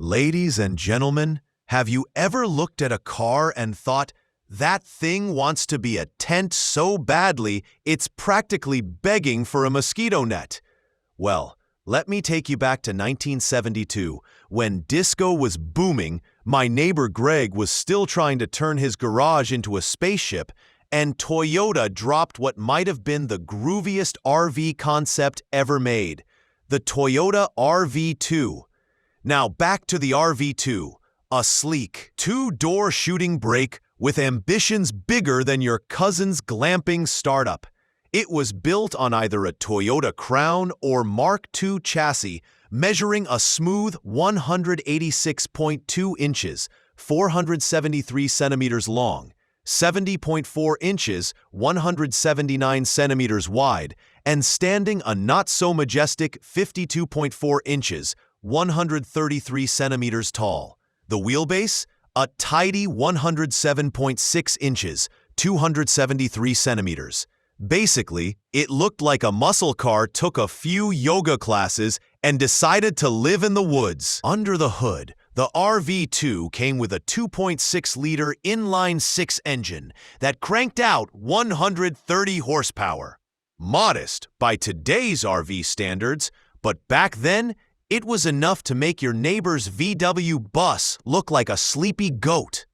Ladies and gentlemen, have you ever looked at a car and thought, that thing wants to be a tent so badly it's practically begging for a mosquito net? Well, let me take you back to 1972, when disco was booming, my neighbor Greg was still trying to turn his garage into a spaceship, and Toyota dropped what might have been the grooviest RV concept ever made, the Toyota RV2. Now back to the RV2, a sleek, two-door shooting brake with ambitions bigger than your cousin's glamping startup. It was built on either a Toyota Crown or Mark II chassis, measuring a smooth 186.2 inches, 473 centimeters long, 70.4 inches, 179 centimeters wide, and standing a not-so-majestic 52.4 inches, 133 centimeters tall. The wheelbase? A tidy 107.6 inches, 273 centimeters. Basically, it looked like a muscle car took a few yoga classes and decided to live in the woods. Under the hood, the RV2 came with a 2.6-liter inline-six engine that cranked out 130 horsepower. Modest by today's RV standards, but back then, it was enough to make your neighbor's VW bus look like a sleepy goat.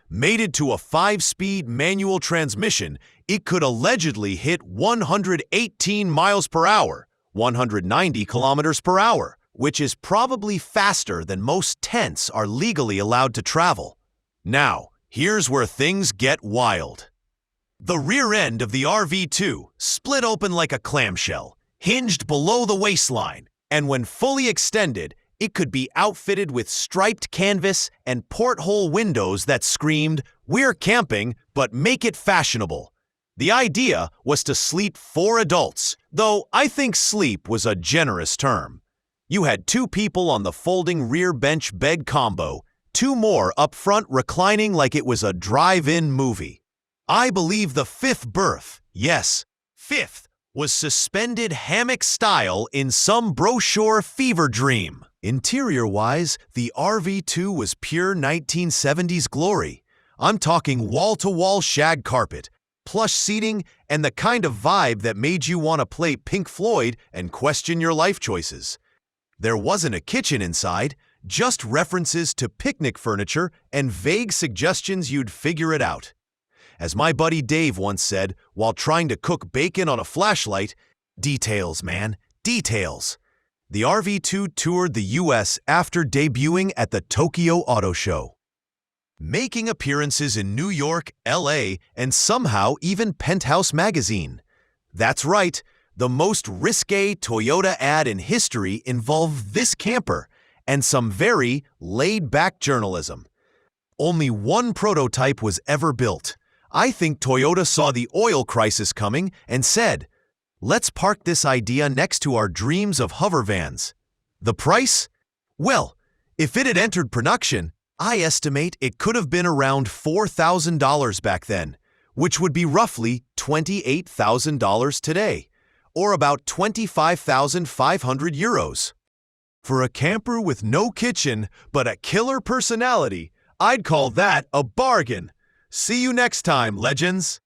Mated to a 5-speed manual transmission, it could allegedly hit 118 miles per hour, 190 kilometers per hour, which is probably faster than most tents are legally allowed to travel. Now, here's where things get wild. The rear end of the RV2 split open like a clamshell, hinged below the waistline, and when fully extended, it could be outfitted with striped canvas and porthole windows that screamed, "We're camping, but make it fashionable." The idea was to sleep 4 adults, though I think sleep was a generous term. You had 2 people on the folding rear bench bed combo, 2 more up front reclining like it was a drive-in movie. I believe the 5th berth, yes, 5th, was suspended hammock-style in some brochure fever dream. Interior-wise, the RV2 was pure 1970s glory. I'm talking wall-to-wall shag carpet, plush seating, and the kind of vibe that made you want to play Pink Floyd and question your life choices. There wasn't a kitchen inside, just references to picnic furniture and vague suggestions you'd figure it out. As my buddy Dave once said while trying to cook bacon on a flashlight, details, man, details. The RV2 toured the US after debuting at the Tokyo Auto Show, making appearances in New York, LA, and somehow even Penthouse magazine. That's right, the most risque Toyota ad in history involved this camper and some very laid-back journalism. Only one prototype was ever built. I think Toyota saw the oil crisis coming and said, "Let's park this idea next to our dreams of hover vans." The price? Well, if it had entered production, I estimate it could have been around $4,000 back then, which would be roughly $28,000 today, or about 25,500 euros. For a camper with no kitchen but a killer personality, I'd call that a bargain. See you next time, legends!